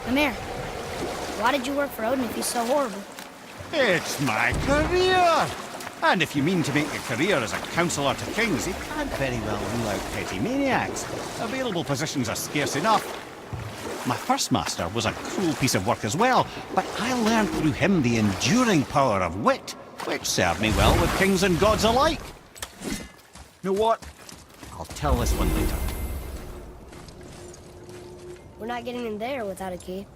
Come here. Why did you work for Odin if he's so horrible? It's my career! And if you mean to make a career as a counsellor to kings, you can't very well rule out petty maniacs. Available positions are scarce enough. My first master was a cruel piece of work as well, but I learned through him the enduring power of wit, which served me well with kings and gods alike. You know what? I'll tell this one later. We're not getting in there without a key.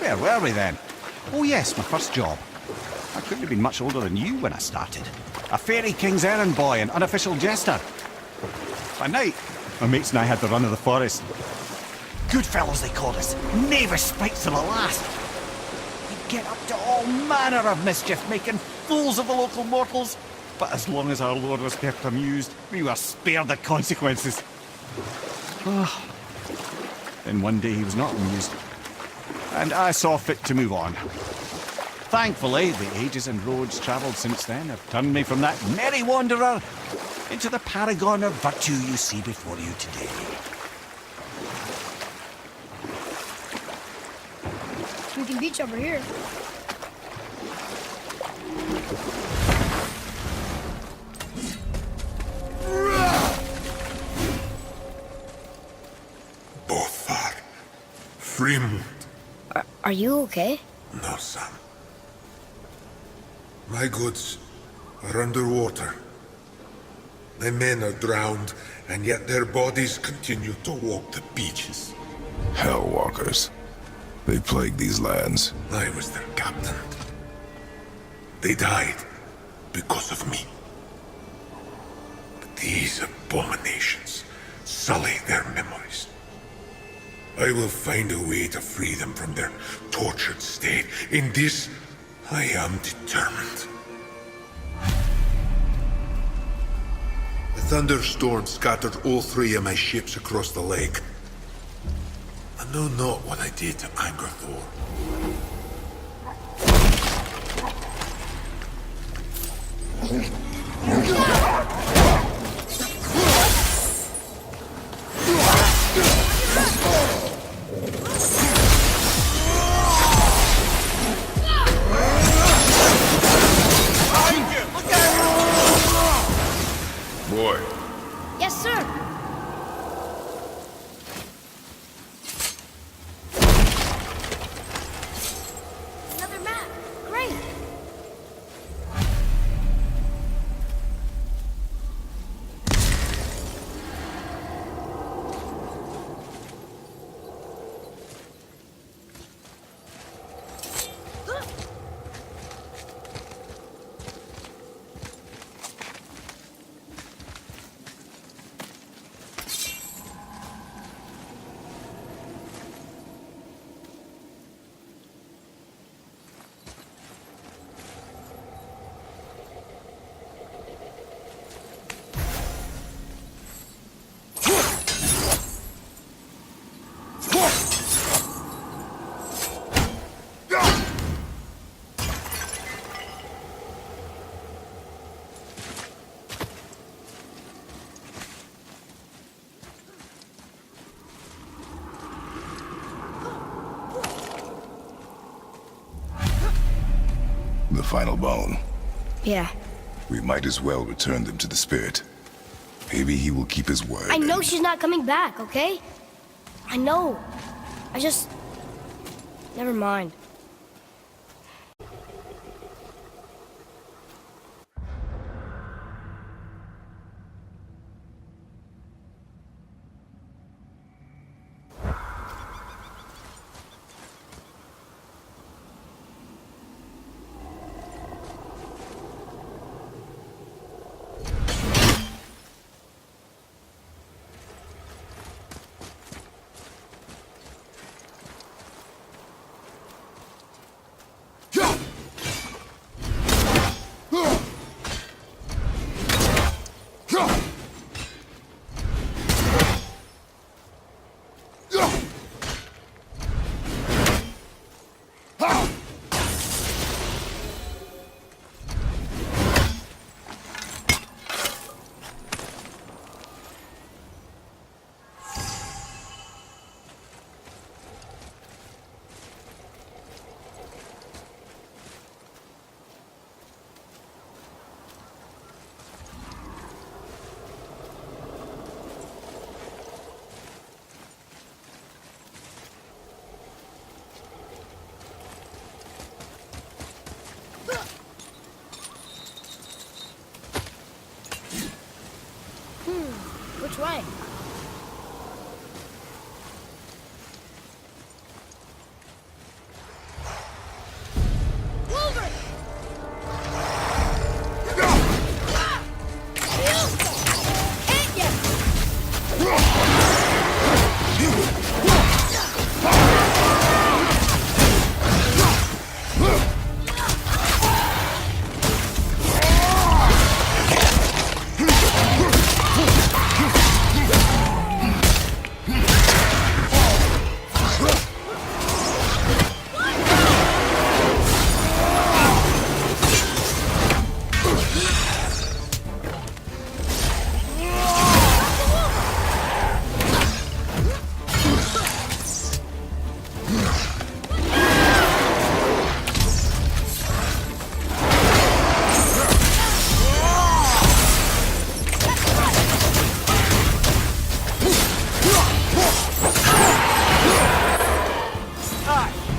Where were we then? Oh yes, my first job. I couldn't have been much older than you when I started. A fairy king's errand boy and unofficial jester. By night, my mates and I had the run of the forest. Good fellows they called us. Knavish sprites to the last. We'd get up to all manner of mischief, making fools of the local mortals. But as long as our lord was kept amused, we were spared the consequences. Then one day he was not amused, and I saw fit to move on. Thankfully, the ages and roads travelled since then have turned me from that merry wanderer into the paragon of virtue you see before you today. We can beach over here. Both are Fremd. Are you okay? No, son. My goods are underwater. My men are drowned, and yet their bodies continue to walk the beaches. Hellwalkers. They plague these lands. I was their captain. They died because of me. But these abominations sully their memories. I will find a way to free them from their tortured state. In this, I am determined. A thunderstorm scattered all three of my ships across the lake. I know not what I did to anger Thor. Boy, Yes, sir. Another map. Great. the final bone. Yeah. We might as well return them to the spirit. Maybe he will keep his word. I know she's not coming back, okay? I know. I just... Never mind. trying.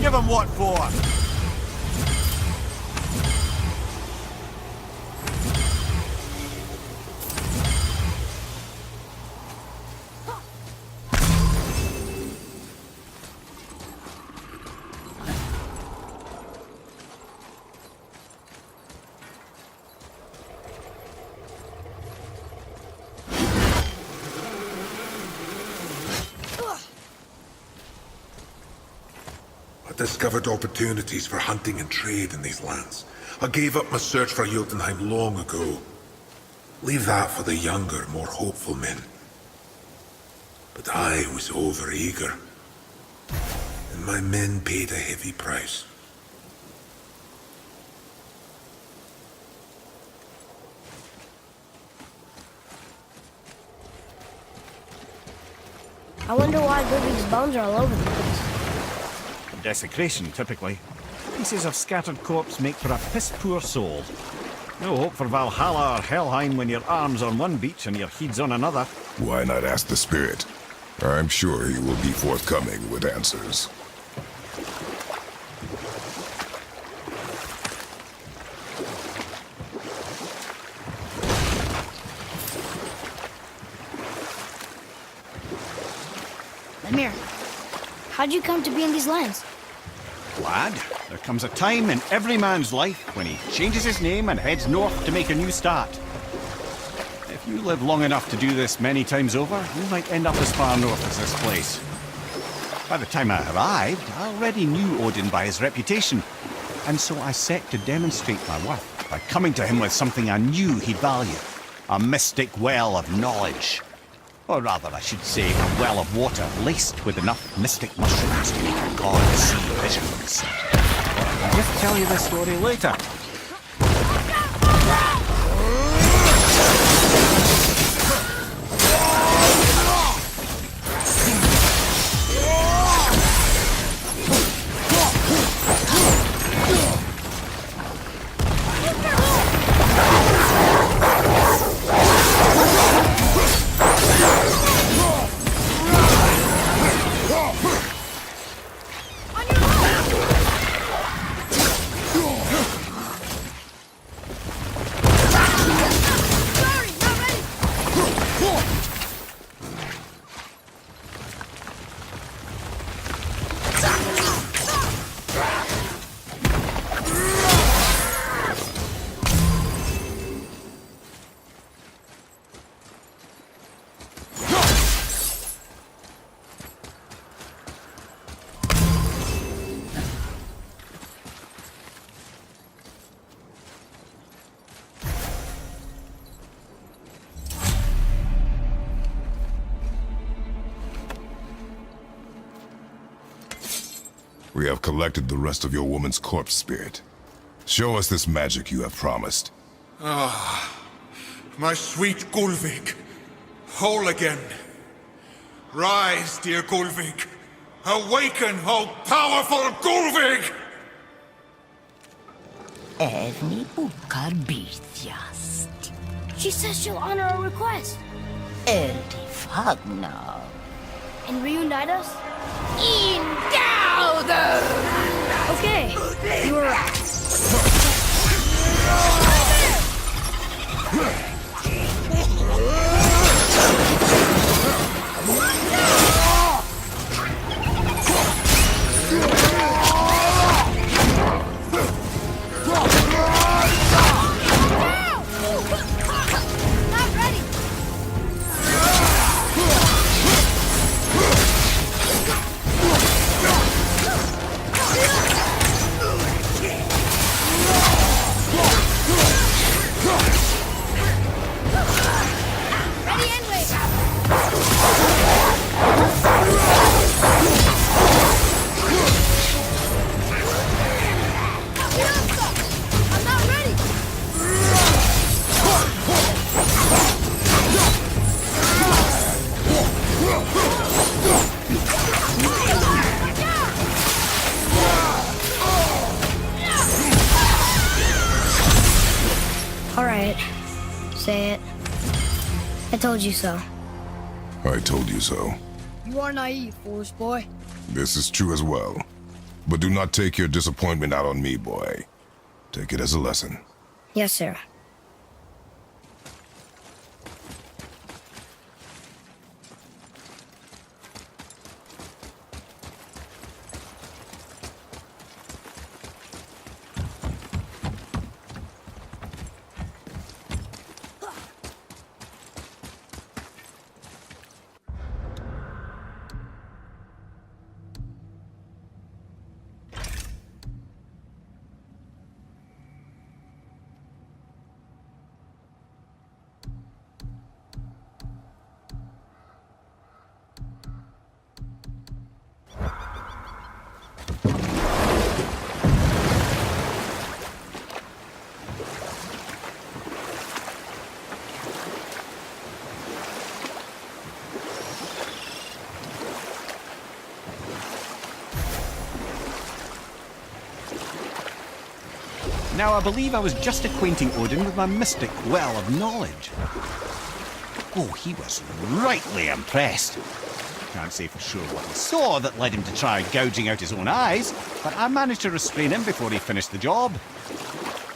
Give him what for? I discovered opportunities for hunting and trade in these lands. I gave up my search for Jotunheim long ago. Leave that for the younger, more hopeful men. But I was overeager. And my men paid a heavy price. I wonder why Ludwig's bones are all over the place. Desecration, typically. Pieces of scattered corpse make for a piss-poor soul. No hope for Valhalla or Helheim when your arm's on one beach and your head's on another. Why not ask the spirit? I'm sure he will be forthcoming with answers. Lemire, how'd you come to be in these lands? Lad, there comes a time in every man's life when he changes his name and heads north to make a new start. If you live long enough to do this many times over, you might end up as far north as this place. By the time I arrived, I already knew Odin by his reputation, and so I set to demonstrate my worth by coming to him with something I knew he'd value. A mystic well of knowledge. Or rather, I should say, a well of water laced with enough mystic mushrooms to make a god see visions. I'll just tell you this story later. We have collected the rest of your woman's corpse spirit. Show us this magic you have promised. My sweet Gulvik. Whole again. Rise, dear Gulvik. Awaken, O powerful Gulvik! Evni bukar bitjast. She says she'll honor our request Eldi fagnar. and reunite us? Indauder! Okay, you were right. Say it. I told you so. I told you so. You are naive, foolish boy. This is true as well. But do not take your disappointment out on me, boy. Take it as a lesson. Yes, sir. Now, I believe I was just acquainting Odin with my mystic well of knowledge. Oh, he was rightly impressed. Can't say for sure what he saw that led him to try gouging out his own eyes, but I managed to restrain him before he finished the job.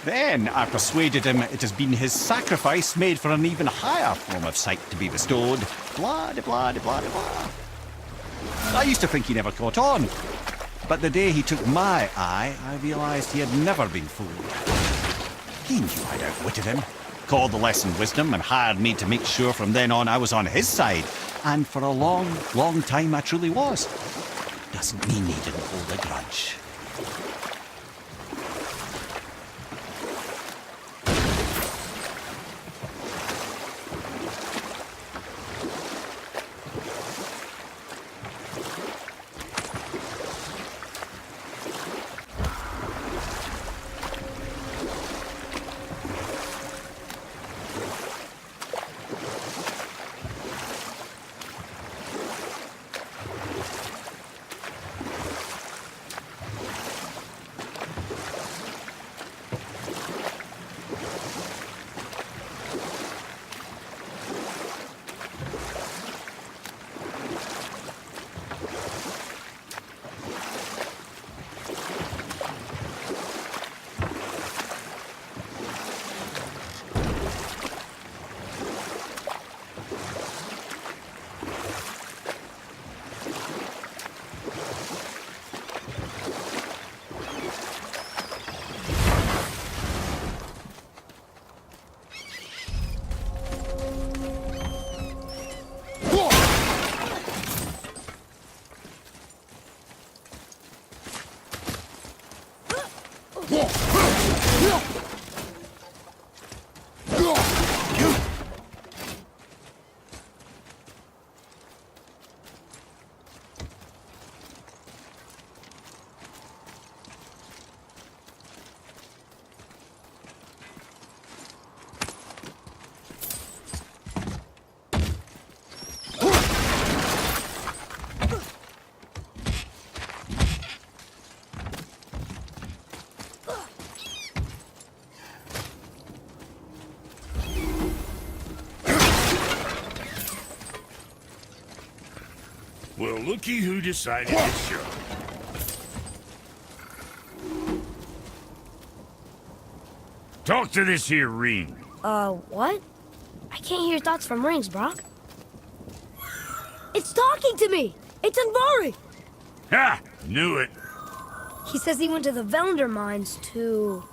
Then I persuaded him it has been his sacrifice made for an even higher form of sight to be bestowed. Blah, de blah, de blah, de blah. I used to think he never caught on. But the day he took my eye, I realised he had never been fooled. He knew I'd outwitted him, called the lesson wisdom, and hired me to make sure from then on I was on his side. And for a long, long time I truly was. Doesn't mean he didn't hold a grudge. Well, looky who decided to show. Talk to this here ring. What? I can't hear thoughts from rings, Brock. It's talking to me! It's Anvari! Ha! Knew it. He says he went to the Velander mines to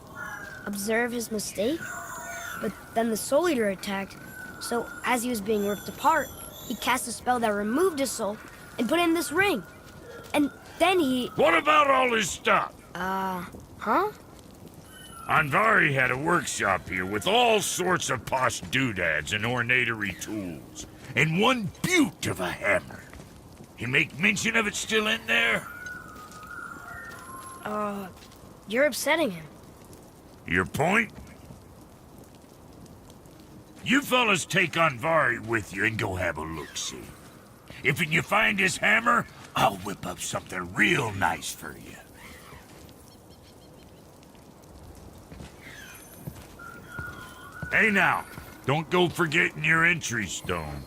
observe his mistake, but then the Soul Eater attacked, so as he was being ripped apart, he cast a spell that removed his soul and put in this ring. And then he... What about all his stuff? Huh? Anvari had a workshop here with all sorts of posh doodads and ornatery tools, and one beaut of a hammer. You make mention of it still in there? You're upsetting him. Your point? You fellas take Anvari with you and go have a look-see. If you find his hammer, I'll whip up something real nice for you. Hey now, Don't go forgetting your entry stone.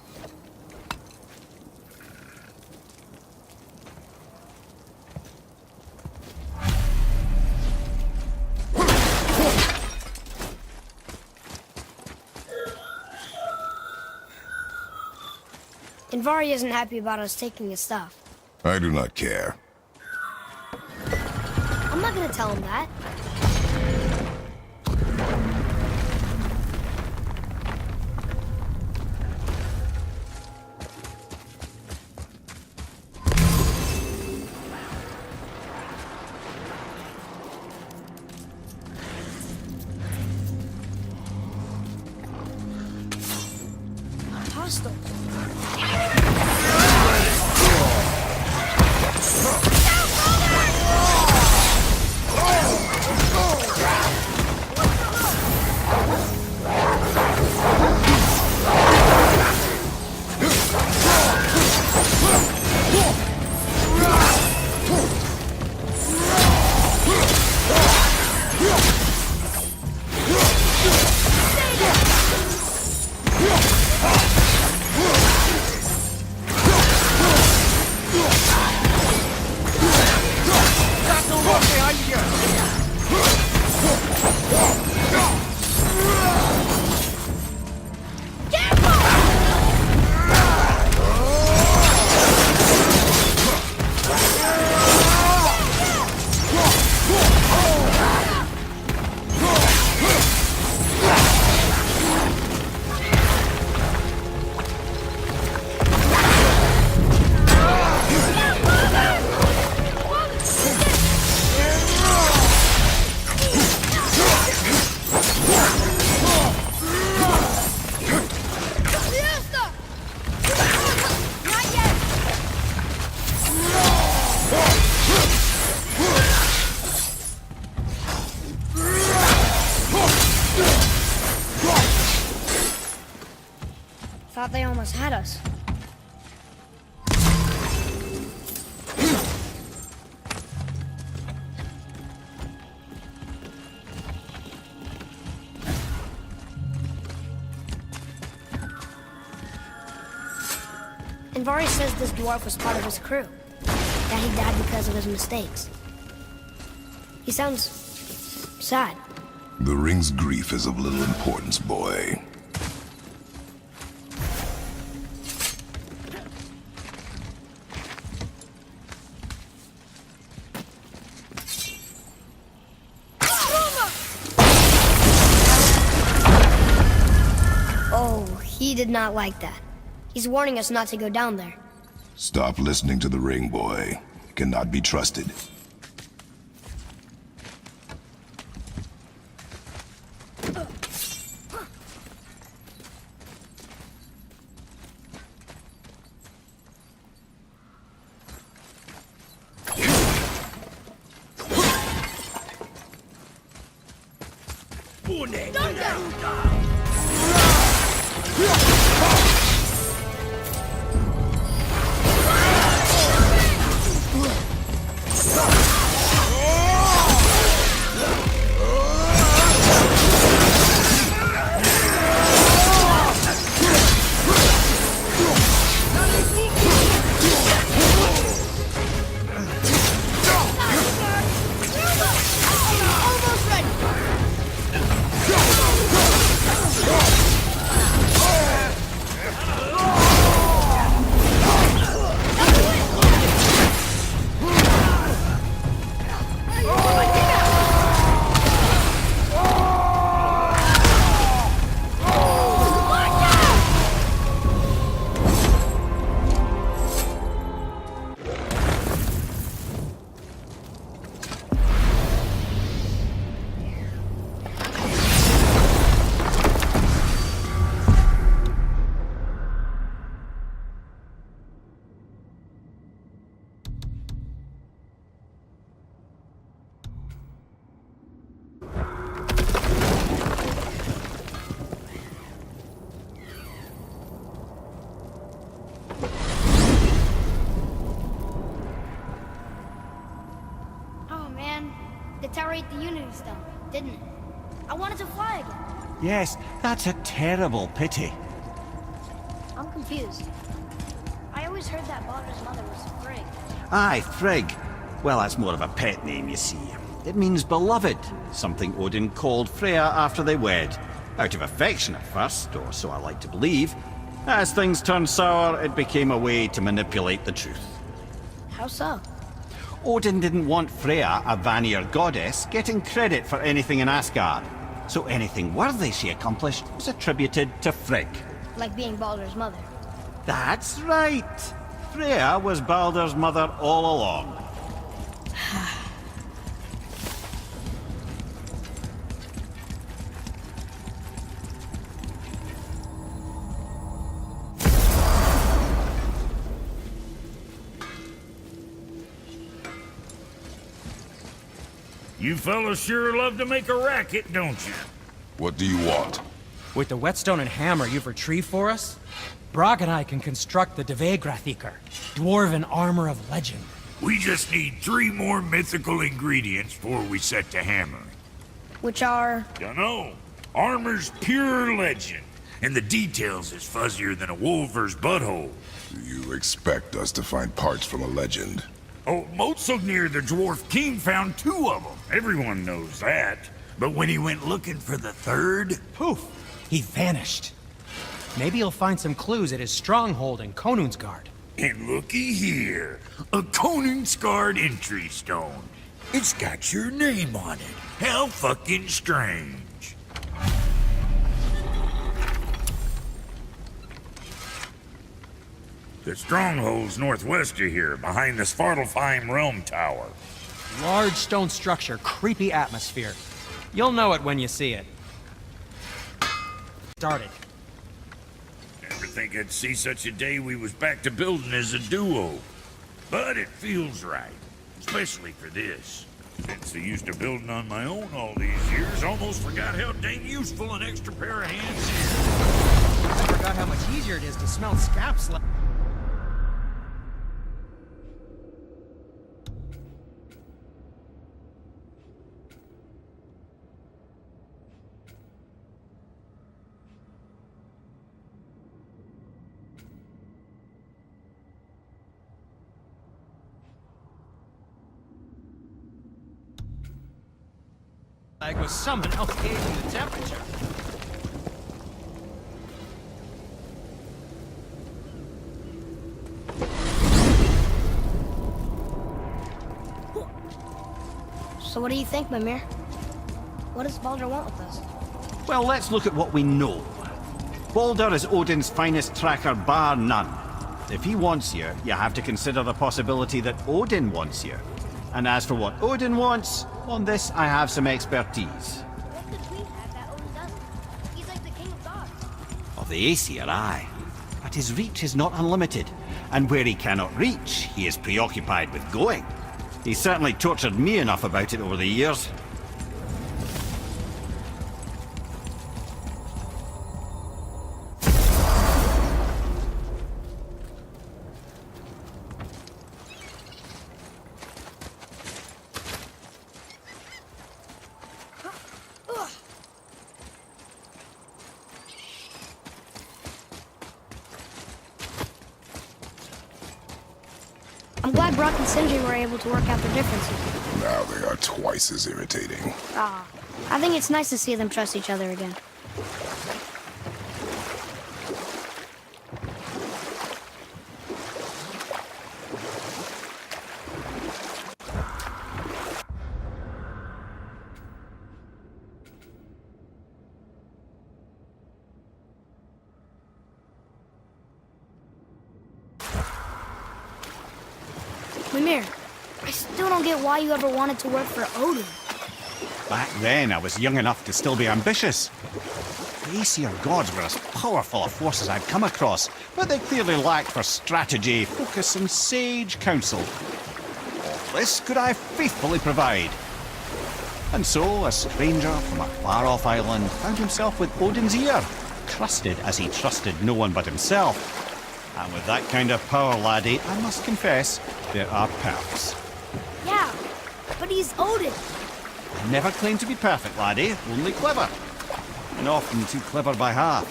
Invari isn't happy about us taking his stuff. I do not care. I'm not gonna tell him that. Hostile. Thought they almost had us. Invari says this dwarf was part of his crew. That he died because of his mistakes. He sounds sad. The ring's grief is of little importance, boy. Oh, he did not like that. He's warning us not to go down there. Stop listening to the ring, boy. It cannot be trusted. The tower ate the Unity Stone, didn't it? I wanted to fly again. Yes, that's a terrible pity. I'm confused. I always heard that Baldur's mother was Frigg. Aye, Frigg. Well, that's more of a pet name, you see. It means beloved, something Odin called Freya after they wed. Out of affection at first, or so I like to believe. As things turned sour, it became a way to manipulate the truth. How so? Odin didn't want Freya, a Vanir goddess, getting credit for anything in Asgard. So anything worthy she accomplished was attributed to Frigg. Like being Baldur's mother. That's right! Freya was Baldur's mother all along. You fellas sure love to make a racket, don't you? What do you want? With the whetstone and hammer you've retrieved for us, Brog and I can construct the Dvegrathikr, dwarven armor of legend. We just need 3 more mythical ingredients before we set to hammering. Which are... Dunno. Armor's pure legend, and the details is fuzzier than a wolver's butthole. Do you expect us to find parts from a legend? Oh, Motsognir the Dwarf King found 2 of them. Everyone knows that. But when he went looking for the 3rd... Poof! He vanished. Maybe he'll find some clues at his stronghold in Konungsgard. And looky here, a Konungsgard entry stone. It's got your name on it. How fucking strange. The stronghold's northwest of here, behind the Svartalfheim Realm Tower. Large stone structure, creepy atmosphere. You'll know it when you see it. Started. Never think I'd see such a day we was back to building as a duo. But it feels right, especially for this. Since I used to building on my own all these years, almost forgot how dang useful an extra pair of hands is. I forgot how much easier it is to smell scaps. Like was someone else gauging the temperature. So what do you think, Mimir? What does Baldur want with us? Well, let's look at what we know. Baldur is Odin's finest tracker bar none. If he wants you, you have to consider the possibility that Odin wants you. And as for what Odin wants, on this I have some expertise. What could we have that Odin doesn't? He's like the king of gods. Of the Aesir, aye. But his reach is not unlimited, and where he cannot reach, he is preoccupied with going. He's certainly tortured me enough about it over the years. I'm glad Brock and Sindri were able to work out their differences. Now they are twice as irritating. I think it's nice to see them trust each other again. Mimir, I still don't get why you ever wanted to work for Odin. Back then, I was young enough to still be ambitious. The Aesir gods were as powerful a force as I'd come across, but they clearly lacked for strategy, focus, and sage counsel. All this could I faithfully provide. And so, a stranger from a far-off island found himself with Odin's ear, trusted as he trusted no one but himself. And with that kind of power, laddie, I must confess, there are perks. Yeah, but he's Odin. I never claimed to be perfect, laddie, only clever. and often too clever by half.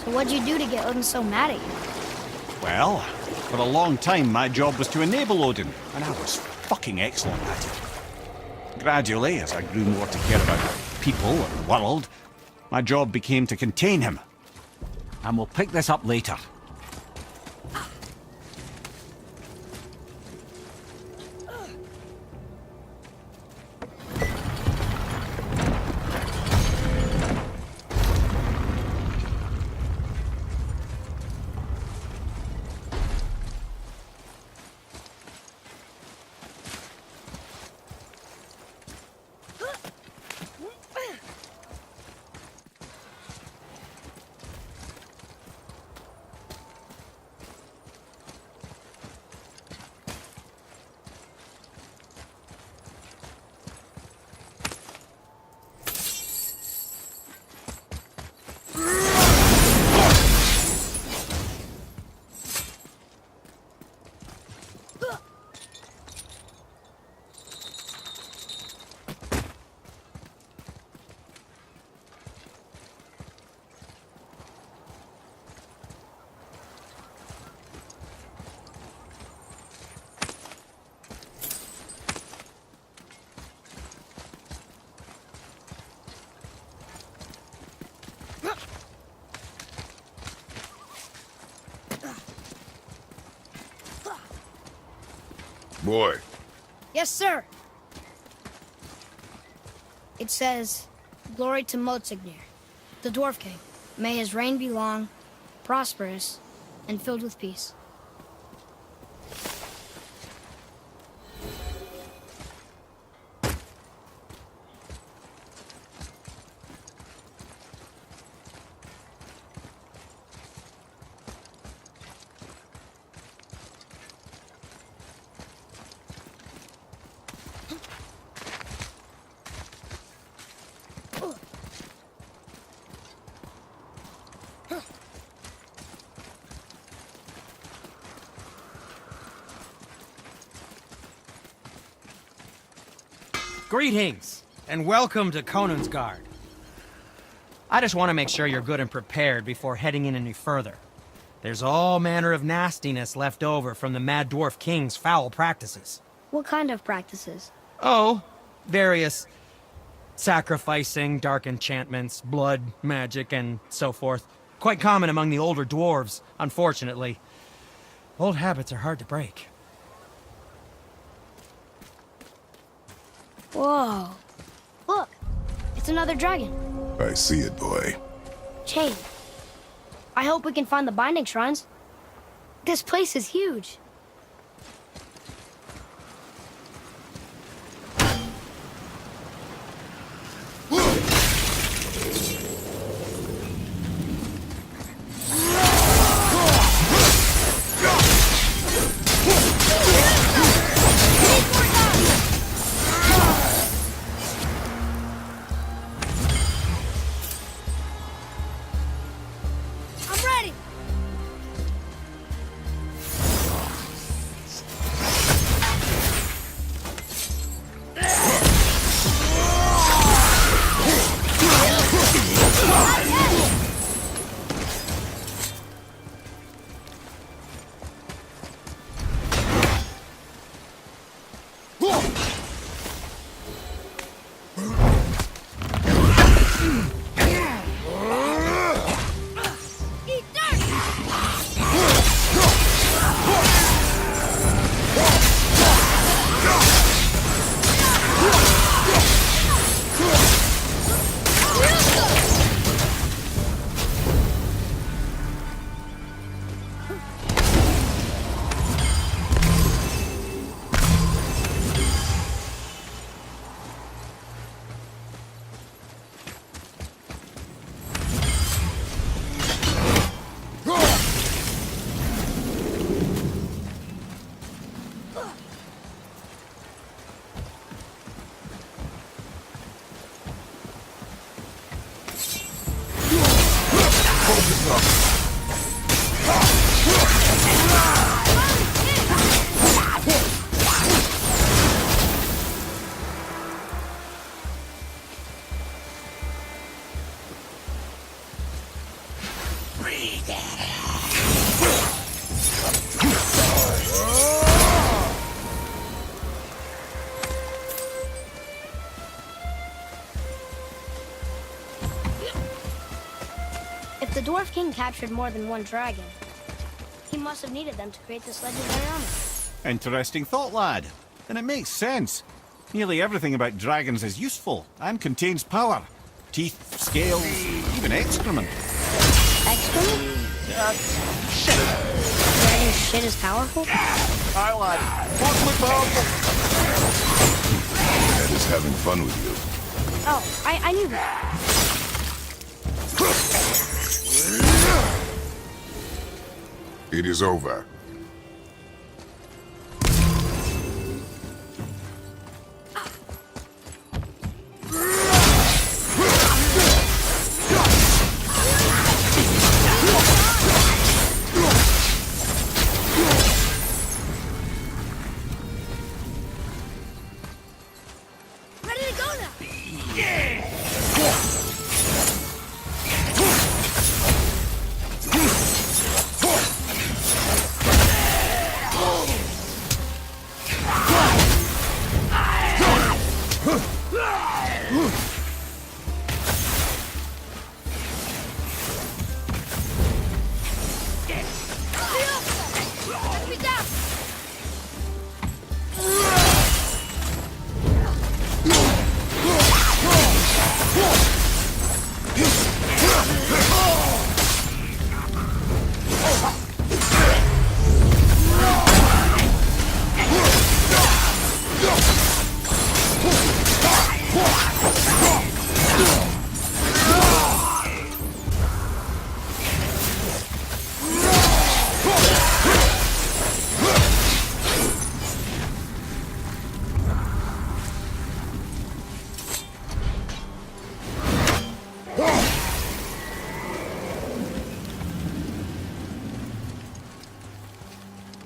So what'd you do to get Odin so mad at you? Well, for a long time my job was to enable Odin, and I was fucking excellent at it. Gradually, as I grew more to care about people and world, my job became to contain him. And we'll pick this up later. Boy, Yes, sir. It says, "Glory to Motsignir, the Dwarf King. May his reign be long, prosperous, and filled with peace." Greetings, and welcome to Konungsgard. I just want to make sure you're good and prepared before heading in any further. There's all manner of nastiness left over from the Mad Dwarf King's foul practices. What kind of practices? Oh, various sacrificing, dark enchantments, blood, magic, and so forth. Quite common among the older dwarves, unfortunately. Old habits are hard to break. Whoa. Look, it's another dragon. I see it, boy. Chain. I hope we can find the binding shrines. This place is huge. I'm ready. The Dwarf King captured more than one dragon. He must have needed them to create this legendary armor. Interesting thought, lad. And it makes sense. Nearly everything about dragons is useful and contains power. Teeth, scales, even excrement. Excrement? Shit! Dragon shit is powerful? Aye, lad. Possibly powerful. Dad is having fun with you. Oh, I knew that. It is over. Ready to go now! Let me down!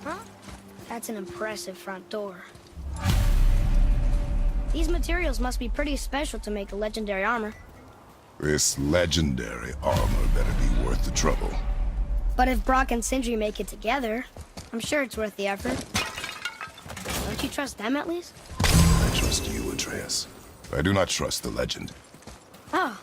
Huh? That's an impressive front door. These materials must be pretty special to make a legendary armor. This legendary armor better be worth the trouble. But if Brock and Sindri make it together, I'm sure it's worth the effort. Don't you trust them at least? I trust you, Atreus. I do not trust the legend. Oh.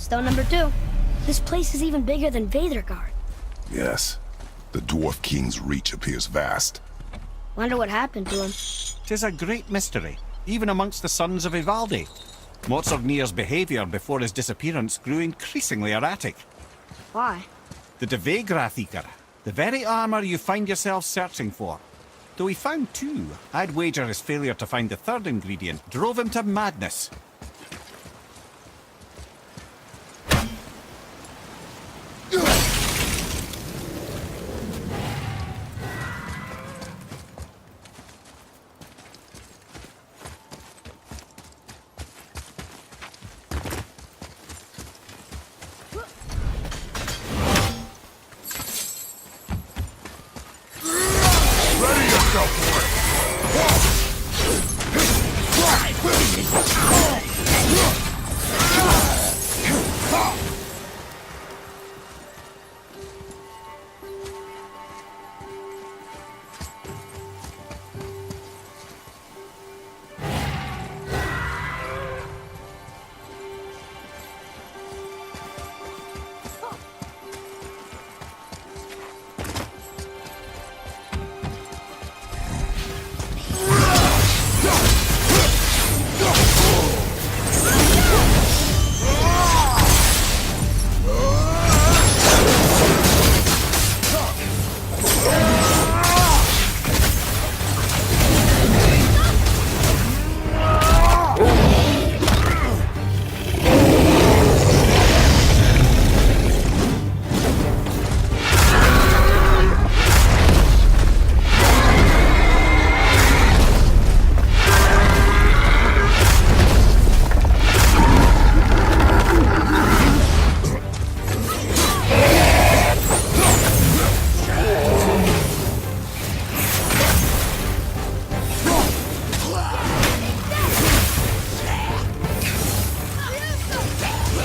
Stone number 2. This place is even bigger than Vadergard. Yes. The Dwarf King's reach appears vast. Wonder what happened to him. 'Tis a great mystery, even amongst the sons of Ivaldi. Mozartnir's behaviour before his disappearance grew increasingly erratic. Why? The Devegrathikar, the very armour you find yourself searching for. Though he found 2, I'd wager his failure to find the 3rd ingredient drove him to madness.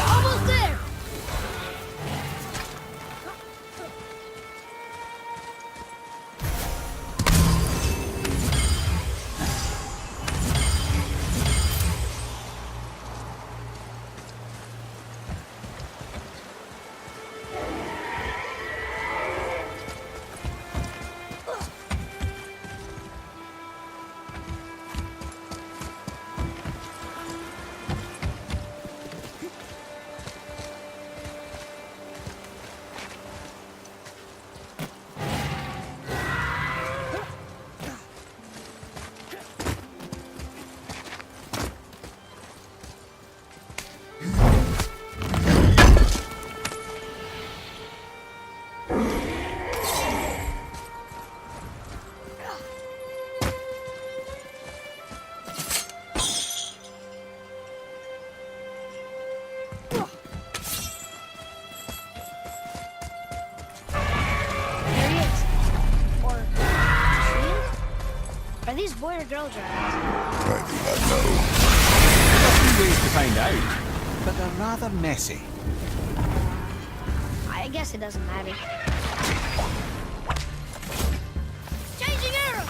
Almost there! There he is. Or she is? Are these boy or girl dragons? I do not know. A few ways to find out, but they're rather messy. I guess it doesn't matter. Changing arrow!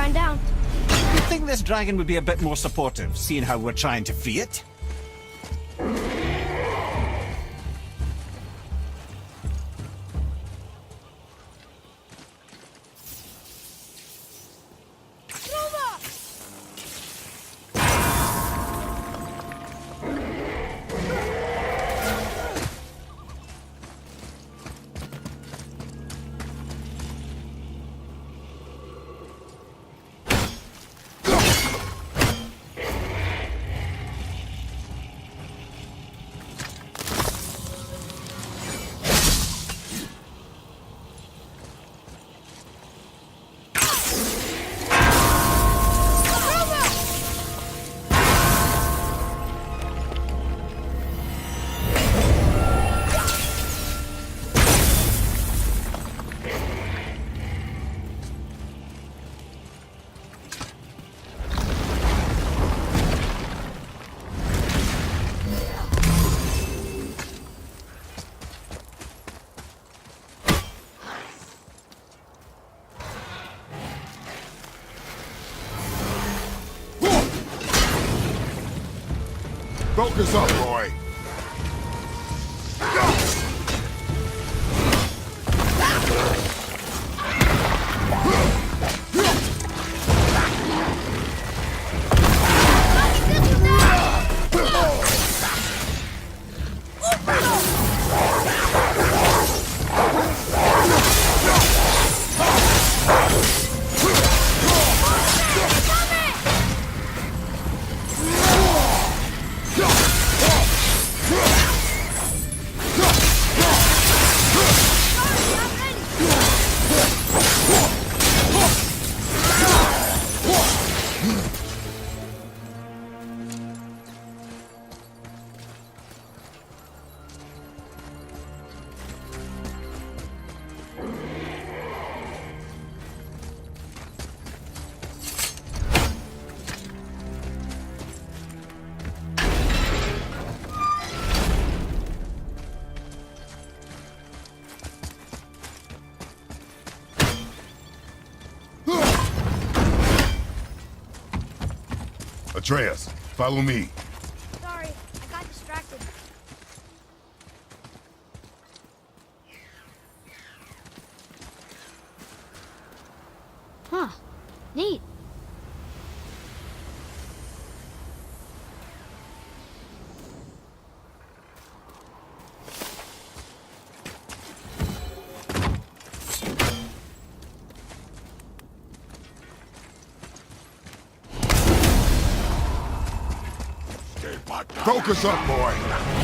find out. You'd think this dragon would be a bit more supportive, seeing how we're trying to free it. Focus up, boy. Atreus, follow me. Sorry, I got distracted. Huh. Neat. Focus up, boy.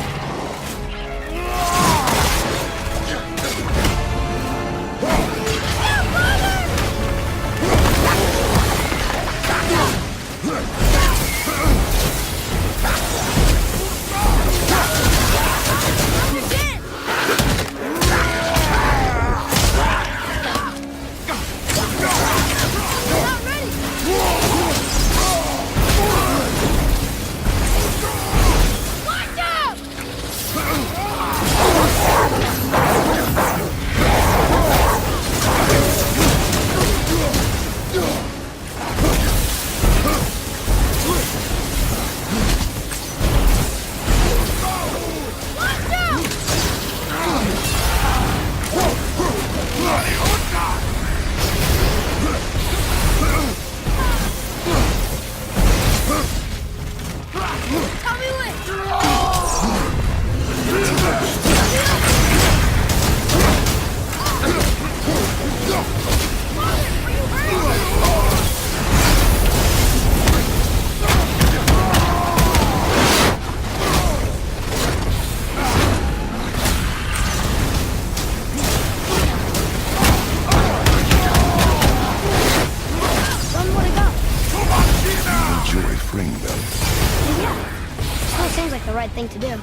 right thing to do.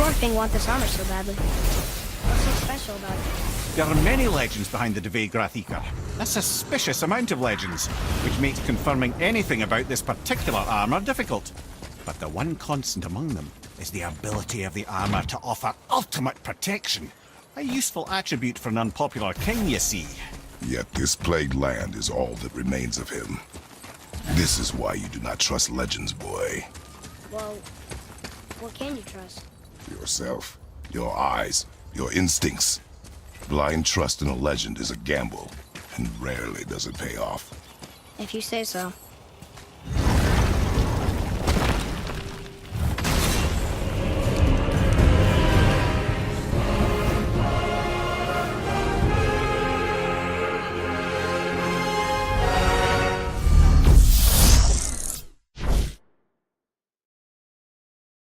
Dwarf King want this armor so badly? What's so special about it? There are many legends behind the Dve Grathikar. A suspicious amount of legends, which makes confirming anything about this particular armor difficult. But the one constant among them is the ability of the armor to offer ultimate protection. A useful attribute for an unpopular king, you see. Yet this plagued land is all that remains of him. This is why you do not trust legends, boy. Well, what can you trust? Yourself, your eyes, your instincts. Blind trust in a legend is a gamble, and rarely does it pay off. If you say so.